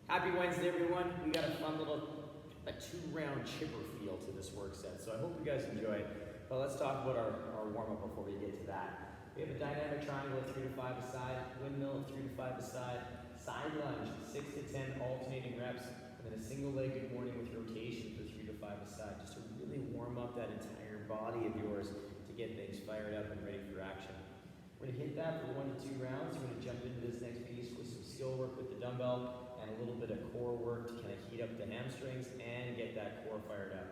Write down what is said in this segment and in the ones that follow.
Happy Wednesday, everyone. We got a fun little, a 2-round chipper feel to this work set, so I hope you guys enjoy it. But let's talk about our warm-up before we get to that. We have a dynamic triangle of 3 to 5 a side, windmill of 3 to 5 a side, side lunge, 6 to 10 alternating reps, and then a single-legged morning with rotation for 3 to 5 a side, just to really warm up that entire body of yours to get things fired up and ready for action. We're going to hit that for 1 to 2 rounds. We're going to jump into this next piece with some skill work with the dumbbell and a little bit of core work to kind of heat up the hamstrings and get that core fired up.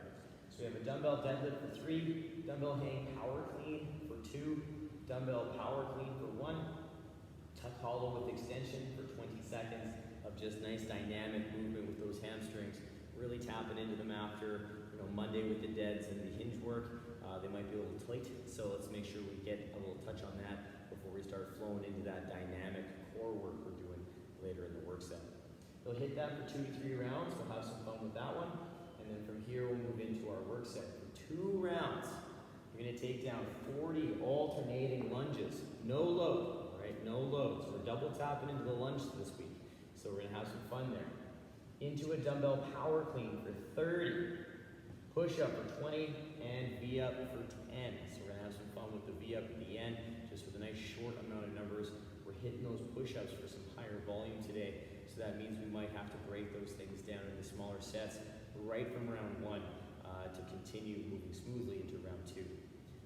So we have a dumbbell deadlift for 3, dumbbell hang power clean for 2, dumbbell power clean for 1, tuck hollow with extension for 20 seconds of just nice dynamic movement with those hamstrings. Really tapping into them after Monday with the deads and the hinge work. They might be a little tight, so let's make sure we get a little touch on that before we start flowing into that dynamic core work we're doing later in the work set. We'll hit that for 2 to 3 rounds. We'll have some fun with that one. And then from here, we'll move into our work set. For 2 rounds, we're going to take down 40 alternating lunges. No load, all right? No load. So we're double tapping into the lunge this week. So we're going to have some fun there. Into a dumbbell power clean for 30. Push up for 20 and V up for 10. So we're going to have some fun with the V up at the end, just with a nice short amount of numbers. We're hitting those push-ups for some higher volume today. So that means we might have to break those things down into smaller sets right from round 1 to continue moving smoothly into round 2.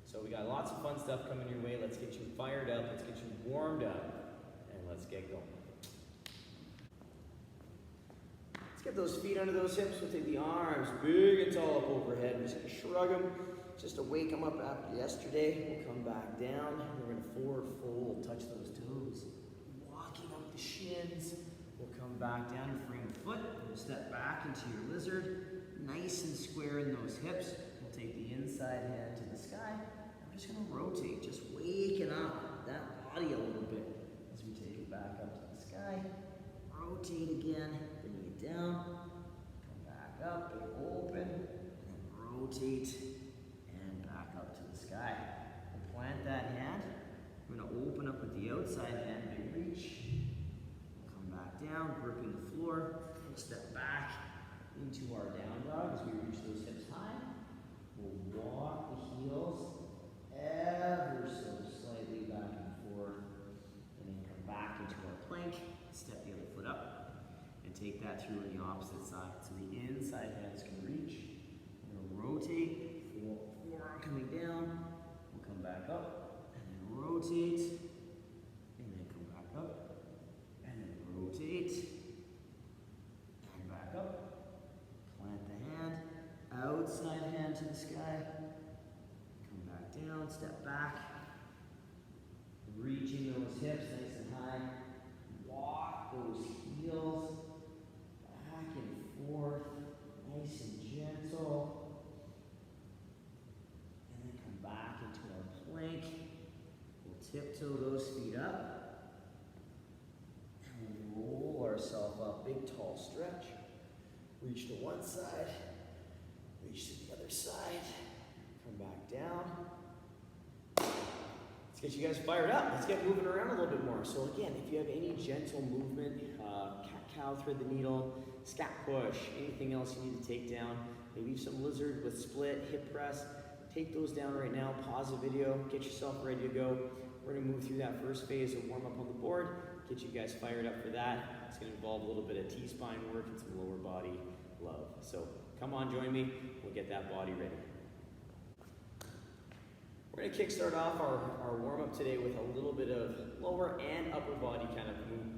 So we got lots of fun stuff coming your way. Let's get you fired up, let's get you warmed up, and let's get going. Let's get those feet under those hips. We'll take the arms big and tall up overhead. We're just going to shrug them just to wake them up after yesterday. We'll come back down. We're going to forward fold, touch those toes. Walking up the shins. We'll come back down and frame the foot. We'll step back into your lizard. Nice and square in those hips. We'll take the inside hand to the sky. We're just going to rotate, just waking up that body a little bit as we take it back up to the sky. Rotate again, bring it down, come back up, and open, and then rotate, and back up to the sky. We'll plant that hand. We're going to open up with the outside hand, big reach. We'll come back down, gripping the floor. We'll step back into our down dog as we reach those hips high. We'll walk the heels ever so slightly back and forth, and then come back into our plank. Step the other foot up and take that through on the opposite side. So the inside hand is going to reach. We're going to rotate, forearm coming down. We'll come back up and then rotate, and then come back up and then rotate and back up. Plant the hand, outside hand to the sky. Come back down, step back, reaching those hips nice and high. Walk those heels back and forth, nice and gentle. And then come back into our plank. We'll tiptoe those feet up. And we'll roll ourselves up, big tall stretch. Reach to one side, reach to the other side. Come back down. Let's get you guys fired up. Let's get moving around a little bit more. So again, if you have any gentle movement, cat-cow, thread the needle, scat push, anything else you need to take down, maybe some lizard with split, hip press, take those down right now, pause the video, get yourself ready to go. We're gonna move through that first phase of warm up on the board, get you guys fired up for that. It's gonna involve a little bit of T-spine work and some lower body love. So come on, join me, we'll get that body ready. We're going to kickstart off our warm-up today with a little bit of lower and upper body kind of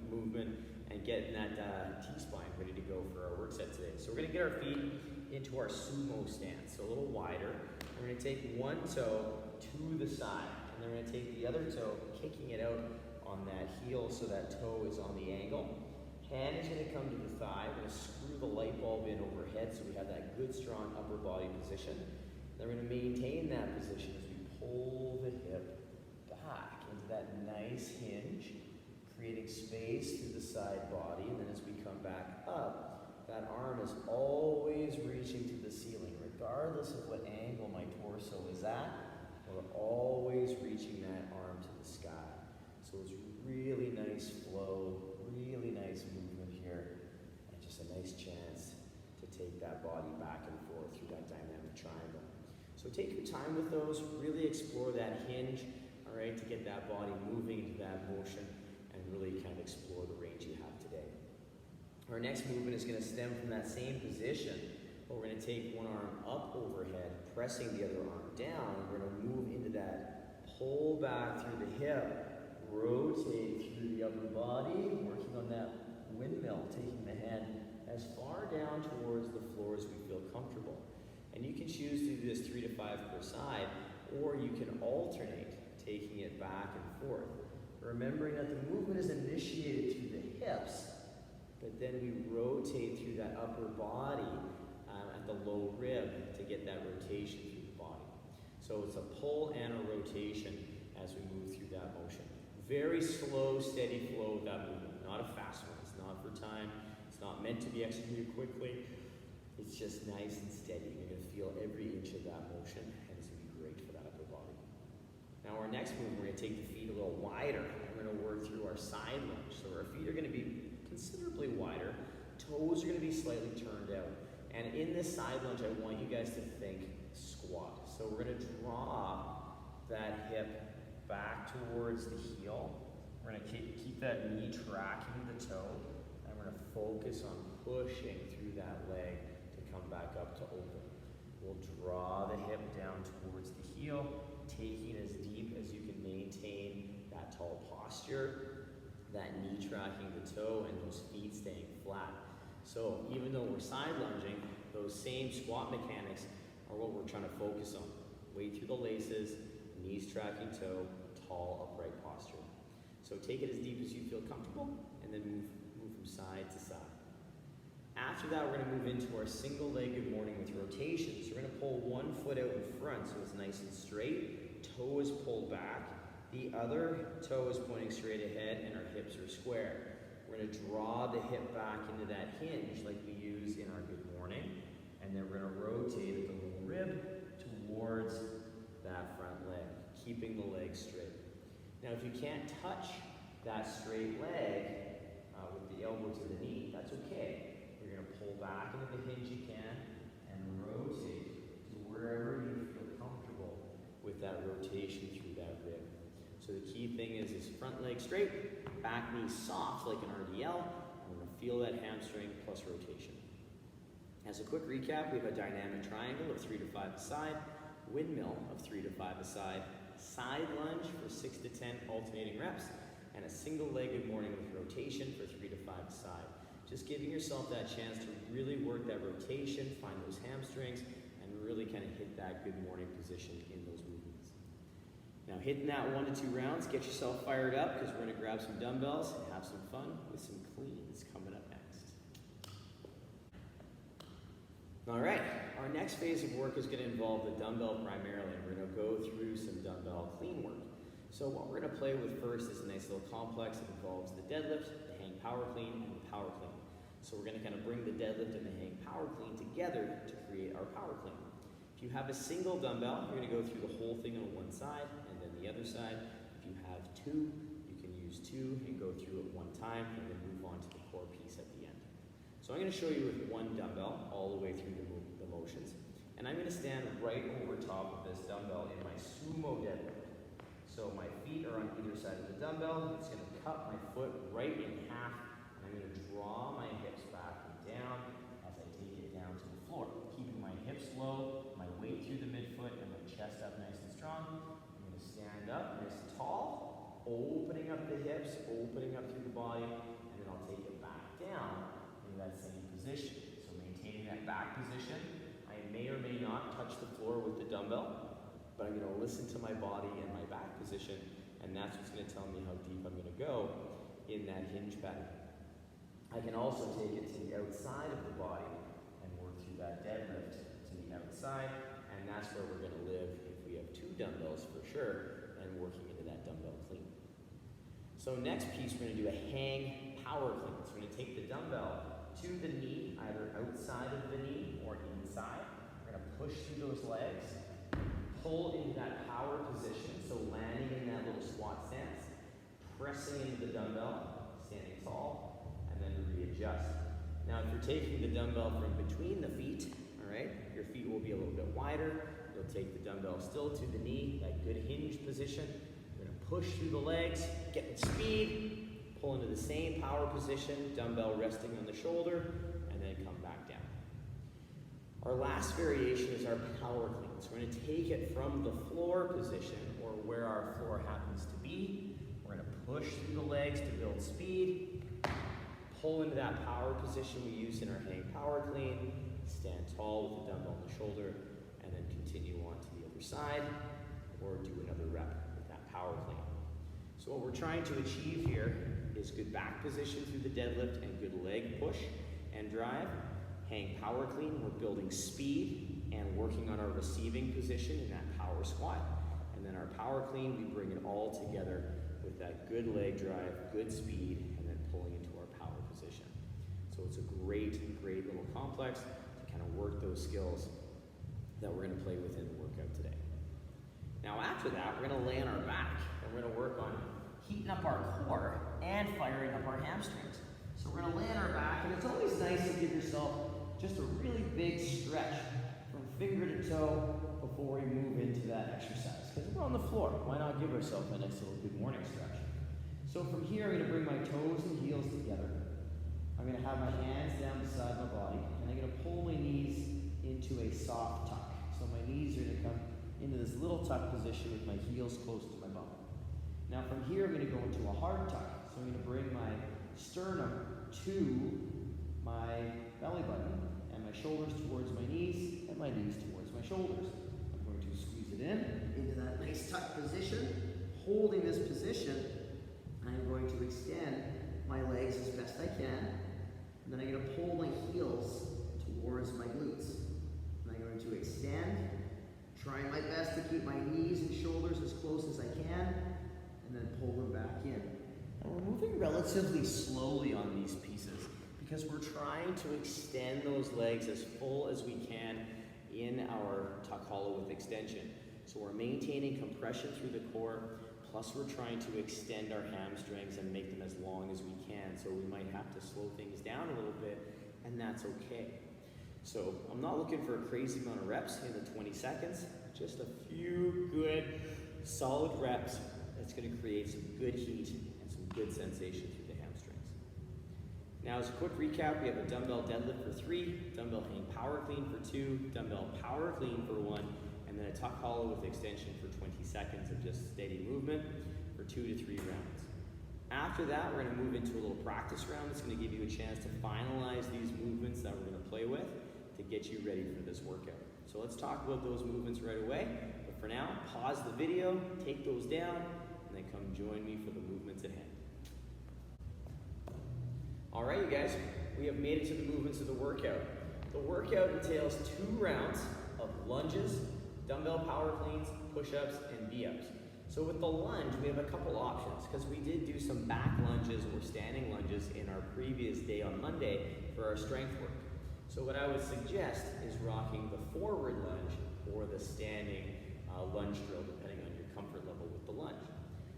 movement and getting that T-spine ready to go for our work set today. So we're going to get our feet into our sumo stance, so a little wider. We're going to take one toe to the side, and then we're going to take the other toe, kicking it out on that heel so that toe is on the angle. Hand is going to come to the thigh. We're going to screw the light bulb in overhead so we have that good, strong upper body position. Then we're going to maintain that position as we pull the hip back into that nice hinge, creating space through the side body. And then as we come back up, that arm is always reaching to the ceiling, regardless of what angle my torso is at. We're always reaching that arm to the sky. So it's really nice flow, really nice movement here. And that body back and forth through that dynamic triangle. So take your time with those, really explore that hinge, all right, to get that body moving into that motion and really kind of explore the range you have today. Our next movement is going to stem from that same position, but we're going to take one arm up overhead, pressing the other arm down. We're going to move into that pull back through the hip, rotate through the upper body, working on that windmill, taking the hand as far down towards the floor as we feel comfortable. And you can choose to do this 3 to 5 per side, or you can alternate, taking it back and forth. Remembering that the movement is initiated through the hips, but then we rotate through that upper body at the low rib to get that rotation through the body. So it's a pull and a rotation as we move through that motion. Very slow, steady flow of that movement, not a fast one. It's not for time. It's not meant to be executed quickly. It's just nice and steady. You're going to feel every inch of that motion, and it's going to be great for that upper body. Now our next movement, we're going to take the feet a little wider. We're going to work through our side lunge. So our feet are going to be considerably wider. Toes are going to be slightly turned out. And in this side lunge, I want you guys to think squat. So we're going to draw that hip back towards the heel. We're going to keep that knee tracking the toe. And we're going to focus on pushing through that leg to come back up to open. We'll draw the hip down towards the heel, taking as deep as you can maintain that tall posture, that knee tracking the toe, and those feet staying flat. So even though we're side lunging, those same squat mechanics are what we're trying to focus on. Weight through the laces, knees tracking toe, tall upright posture. So take it as deep as you feel comfortable, and then move from side to side. After that, we're going to move into our single-legged morning with rotations. We're going to pull one foot out in front so it's nice and straight. Toe is pulled back. The other toe is pointing straight ahead, and our hips are square. We're going to draw the hip back into that hinge like we use in our good morning. And then we're going to rotate at the lower rib towards that front leg, keeping the leg straight. Now, if you can't touch that straight leg with the elbow to the knee, that's okay. You're going to pull back into the hinge you can and rotate to wherever you feel comfortable with that rotation through that rib. So the key thing is front leg straight, back knee soft like an RDL. We're going to feel that hamstring plus rotation. As a quick recap, we have a dynamic triangle of 3 to 5 a side, windmill of 3 to 5 a side, side lunge for 6 to 10 alternating reps, and a single-legged morning with rotation for 3 to 5 a side. Just giving yourself that chance to really work that rotation, find those hamstrings, and really kind of hit that good morning position in those movements. Now hitting that 1 to 2 rounds, get yourself fired up because we're going to grab some dumbbells and have some fun with some cleans coming up next. All right, our next phase of work is going to involve the dumbbell primarily. We're going to go through some dumbbell clean work. So what we're going to play with first is a nice little complex that involves the deadlift, the hang power clean, and the power clean. So we're going to kind of bring the deadlift and the hang power clean together to create our power clean. If you have a single dumbbell, you're going to go through the whole thing on one side and then the other side. If you have two, you can use two and go through it one time and then move on to the core piece at the end. So I'm going to show you with one dumbbell all the way through the motions. And I'm going to stand right over top of this dumbbell in my Sumo Deadlift. So my feet are on either side of the dumbbell. It's going to cut my foot right in half. And I'm going to draw my hips back and down as I take it down to the floor. Keeping my hips low, my weight through the midfoot, and my chest up nice and strong. I'm going to stand up nice and tall, opening up the hips, opening up through the body, and then I'll take it back down in that same position. So maintaining that back position. I may or may not touch the floor with the dumbbell, but I'm going to listen to my body and my back position, and that's what's going to tell me how deep I'm going to go in that hinge pattern. I can also take it to the outside of the body and work through that deadlift to the outside, and that's where we're going to live if we have two dumbbells for sure, and working into that dumbbell clean. So next piece, we're going to do a hang power clean. So we're going to take the dumbbell to the knee, either outside of the knee or inside. We're going to push through those legs, pull into that power position, so landing in that little squat stance, pressing into the dumbbell, standing tall, and then readjust. Now if you're you're taking the dumbbell from between the feet, all right, your feet will be a little bit wider. You'll take the dumbbell still to the knee, that good hinge position. You're gonna push through the legs, get the speed, pull into the same power position, dumbbell resting on the shoulder, and then come back down. Our last variation is our power clean. So we're gonna take it from the floor position, or where our floor happens to be. We're gonna push through the legs to build speed, pull into that power position we use in our hang power clean, stand tall with the dumbbell on the shoulder, and then continue on to the other side, or do another rep with that power clean. So what we're trying to achieve here is good back position through the deadlift and good leg push and drive. Hang power clean, we're building speed and working on our receiving position in that power squat. And then our power clean, we bring it all together with that good leg drive, good speed, and then pulling into our power position. So it's a great, great little complex to kind of work those skills that we're gonna play with in the workout today. Now after that, we're gonna lay on our back and we're gonna work on heating up our core and firing up our hamstrings. So we're gonna lay on our back, and it's always nice to give yourself just a really big stretch from finger to toe before we move into that exercise. Because we're on the floor, why not give ourselves a nice little good morning stretch? So from here, I'm gonna bring my toes and heels together. I'm gonna have my hands down beside my body, and I'm gonna pull my knees into a soft tuck. So my knees are gonna come into this little tuck position with my heels close to my bum. Now from here, I'm gonna go into a hard tuck. So I'm gonna bring my sternum to my belly button, and my shoulders towards my knees, and my knees towards my shoulders. I'm going to squeeze it in, into that nice tuck position. Holding this position, I'm going to extend my legs as best I can, and then I'm going to pull my heels towards my glutes. And I'm going to extend, trying my best to keep my knees and shoulders as close as I can, and then pull them back in. And we're moving relatively slowly on these pieces because we're trying to extend those legs as full as we can in our tuck hollow with extension. So we're maintaining compression through the core, plus we're trying to extend our hamstrings and make them as long as we can. So we might have to slow things down a little bit, and that's okay. So I'm not looking for a crazy amount of reps in the 20 seconds, just a few good, solid reps that's gonna create some good heat and some good sensation through the hamstrings. Now as a quick recap, we have a dumbbell deadlift for 3, dumbbell hang power clean for 2, dumbbell power clean for 1, and then a tuck hollow with extension for 20 seconds of just steady movement for 2 to 3 rounds. After that, we're gonna move into a little practice round that's gonna give you a chance to finalize these movements that we're gonna play with to get you ready for this workout. So let's talk about those movements right away. But for now, pause the video, take those down, and then come join me for the movements at hand. All right, you guys, we have made it to the movements of the workout. The workout entails 2 rounds of lunges, dumbbell power cleans, push-ups, and V-ups. So with the lunge, we have a couple options because we did do some back lunges or standing lunges in our previous day on Monday for our strength work. So what I would suggest is rocking the forward lunge or the standing lunge drill, depending on your comfort level with the lunge.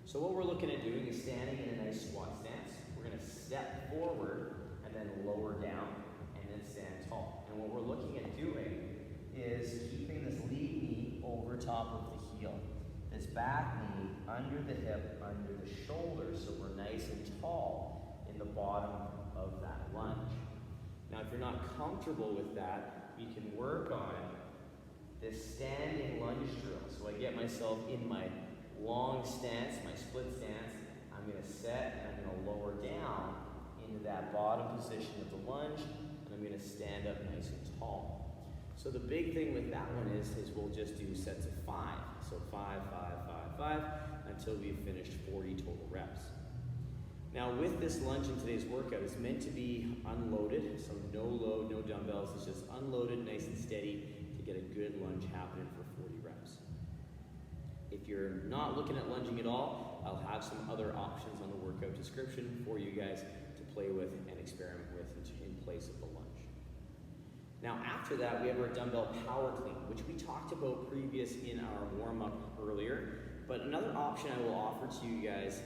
So what we're looking at doing is standing in a nice squat stance. We're gonna step forward and then lower down and then stand tall. And what we're looking at doing is keeping this lead knee over top of the heel. This back knee under the hip, under the shoulder, so we're nice and tall in the bottom of that lunge. Now, if you're not comfortable with that, you can work on this standing lunge drill. So I get myself in my long stance, my split stance. I'm gonna set and I'm gonna lower down into that bottom position of the lunge, and I'm gonna stand up nice and tall. So the big thing with that one is we'll just do sets of 5. So 5, 5, 5, 5, until we've finished 40 total reps. Now with this lunge in today's workout, it's meant to be unloaded, so no load, no dumbbells, it's just unloaded, nice and steady to get a good lunge happening for 40 reps. If you're not looking at lunging at all, I'll have some other options on the workout description for you guys to play with and experiment with in place of the lunge. Now after that, we have our dumbbell power clean, which we talked about previous in our warm-up earlier. But another option I will offer to you guys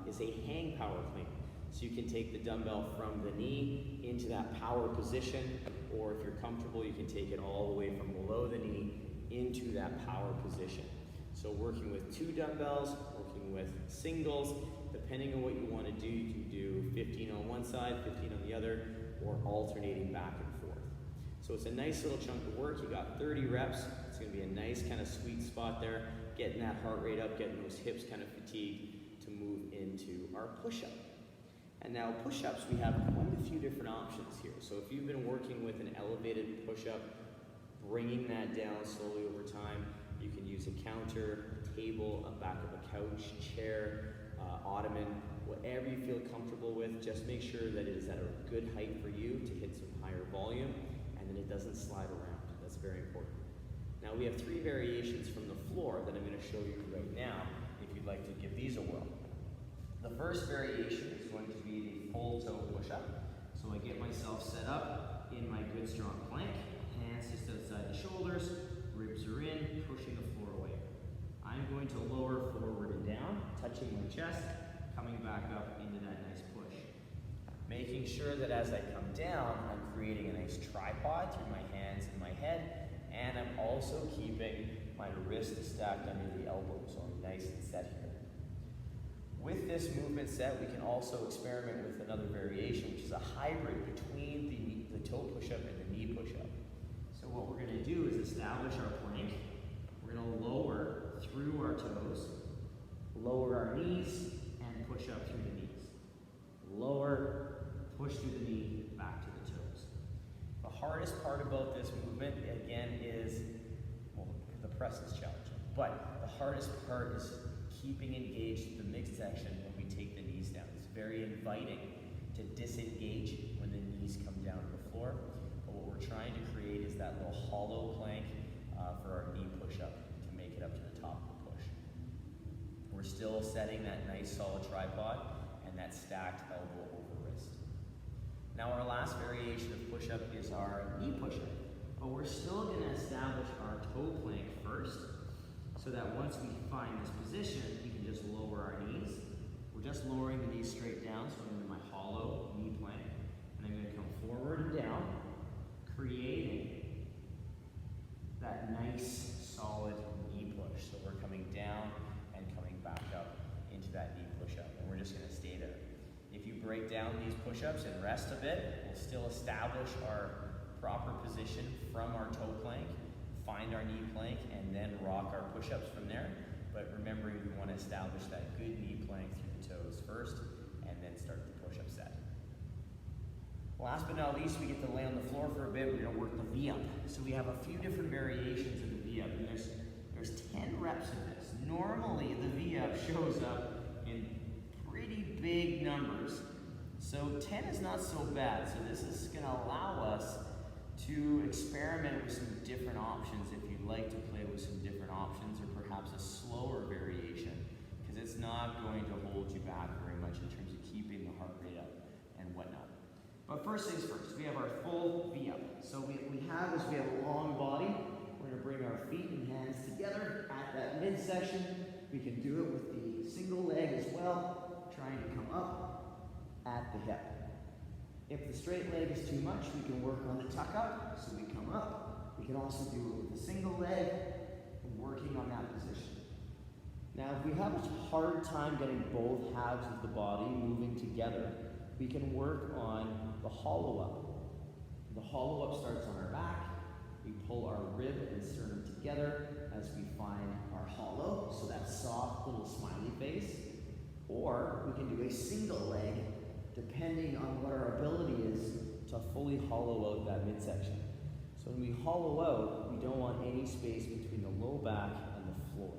is a hang power clean. So you can take the dumbbell from the knee into that power position, or if you're comfortable, you can take it all the way from below the knee into that power position. So working with 2 dumbbells, working with singles, depending on what you want to do, you can do 15 on one side, 15 on the other, or alternating back and forth. So it's a nice little chunk of work. You got 30 reps. It's going to be a nice kind of sweet spot there, getting that heart rate up, getting those hips kind of fatigued to move into our push-up. And now push-ups, we have quite a few different options here. So if you've been working with an elevated push-up, bringing that down slowly over time, you can use a counter, a table, a back of a couch, chair, ottoman, whatever you feel comfortable with. Just make sure that it is at a good height for you to hit some higher volume, and then it doesn't slide around. That's very important. Now we have 3 variations from the floor that I'm going to show you right now, if you'd like to give these a whirl. The first variation is going to be the full toe push-up. So I get myself set up in my good strong plank, hands just outside the shoulders, ribs are in, pushing the floor away. I'm going to lower forward and down, touching my chest, coming back up into that nice push. Making sure that as I come down, I'm creating a nice tripod through my hands and my head, and I'm also keeping my wrist stacked under the elbow, so I'm nice and set here. With this movement set, we can also experiment with another variation, which is a hybrid between the toe push-up and the knee push-up. So what we're going to do is establish our plank. We're going to lower through our toes, lower our knees, and push up through the knees. Lower, push through the knee, back to the toes. The hardest part about this movement, again, is, well, the press is challenging, but the hardest part is keeping engaged the midsection when we take the knees down. It's very inviting to disengage when the knees come down to the floor. But what we're trying to create is that little hollow plank for our knee push-up to make it up to the top of the push. We're still setting that nice solid tripod and that stacked elbow over wrist. Now our last variation of push-up is our knee push-up. But we're still going to establish our toe plank first, so that once we find this position, we can just lower our knees. We're just lowering the knees straight down, so I'm in my hollow knee plank. And I'm going to come forward and down, creating that nice, solid knee push. So we're coming down and coming back up into that knee push-up. And we're just going to stay there. If you break down these push-ups and rest a bit, we'll still establish our proper position from our toe plank, find our knee plank, and then rock our push-ups from there. But remembering we want to establish that good knee plank through the toes first, and then start the push-up set. Last but not least, we get to lay on the floor for a bit. We're going to work the V-up. So we have a few different variations of the V-up, and there's 10 reps of this. Normally, the V-up shows up in pretty big numbers. So 10 is not so bad. So this is going to allow us to experiment with some different options if you'd like to play with some different options, or perhaps a slower variation, because it's not going to hold you back very much in terms of keeping the heart rate up and whatnot. But first things first, we have our full V-up. So we have a long body. We're going to bring our feet and hands together at that midsection. We can do it with the single leg as well, trying to come up at the hip. If the straight leg is too much, we can work on the tuck up, so we come up. We can also do it with a single leg, working on that position. Now, if we have a hard time getting both halves of the body moving together, we can work on the hollow up. The hollow up starts on our back. We pull our rib and sternum together as we find our hollow, so that soft little smiley face. Or we can do a single leg, depending on what our ability is to fully hollow out that midsection. So when we hollow out, we don't want any space between the low back and the floor.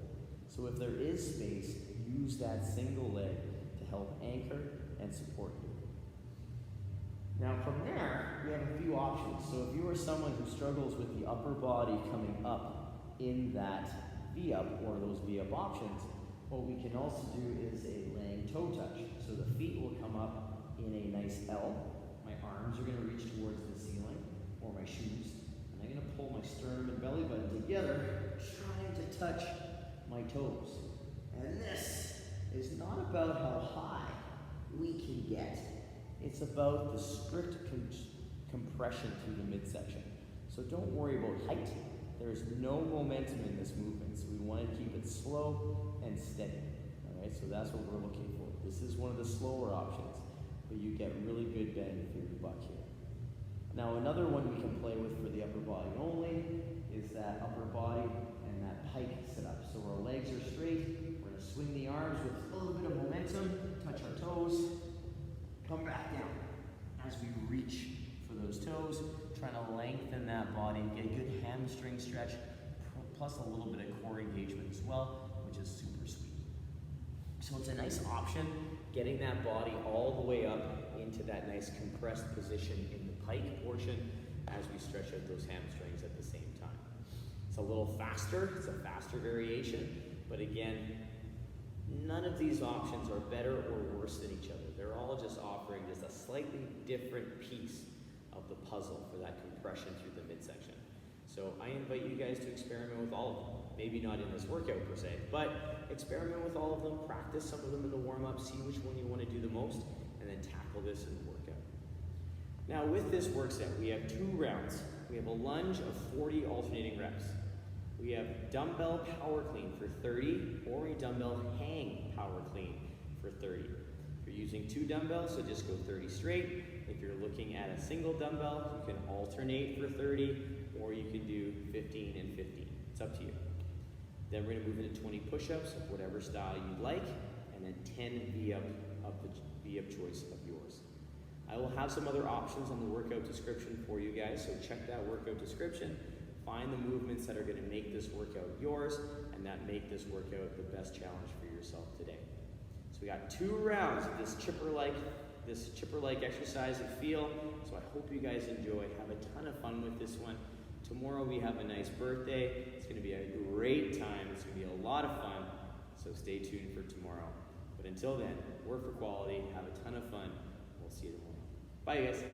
So if there is space, use that single leg to help anchor and support you. Now from there, we have a few options. So if you are someone who struggles with the upper body coming up in that V-up or those V-up options, what we can also do is a laying toe touch. So the feet will come up in a nice L. My arms are going to reach towards the ceiling, or my shoes, and I'm going to pull my sternum and belly button together, trying to touch my toes. And this is not about how high we can get, it's about the strict compression through the midsection. So don't worry about height. There's no momentum in this movement, so we want to keep it slow and steady. All right, so that's what we're looking for. This is one of the slower options, but you get really good bang for your buck here. Now another one we can play with for the upper body only is that upper body and that pike sit up. So our legs are straight, we're going to swing the arms with a little bit of momentum, touch our toes, come back down as we reach for those toes, trying to lengthen that body, get a good hamstring stretch, plus a little bit of core engagement as well, which is super sweet. So it's a nice option, getting that body all the way up into that nice compressed position in the pike portion as we stretch out those hamstrings at the same time. It's a little faster, it's a faster variation, but again, none of these options are better or worse than each other. They're all just offering just a slightly different piece of the puzzle for that compression through the midsection. So I invite you guys to experiment with all of them. Maybe not in this workout per se, but experiment with all of them, practice some of them in the warm-up, see which one you want to do the most, and then tackle this in the workout. Now with this work set, we have 2 rounds. We have a lunge of 40 alternating reps. We have dumbbell power clean for 30, or a dumbbell hang power clean for 30. If you're using 2 dumbbells, so just go 30 straight. If you're looking at a single dumbbell, you can alternate for 30, or you can do 15 and 15. It's up to you. Then we're gonna move into 20 push-ups of whatever style you'd like, and then 10 V-up of the V-up choice of yours. I will have some other options on the workout description for you guys, so check that workout description. Find the movements that are going to make this workout yours and that make this workout the best challenge for yourself today. So we got 2 rounds of this chipper-like exercise and feel. So I hope you guys enjoy. Have a ton of fun with this one. Tomorrow we have a nice birthday. It's going to be a great time. It's going to be a lot of fun. So stay tuned for tomorrow. But until then, work for quality. Have a ton of fun. We'll see you tomorrow. Bye, guys.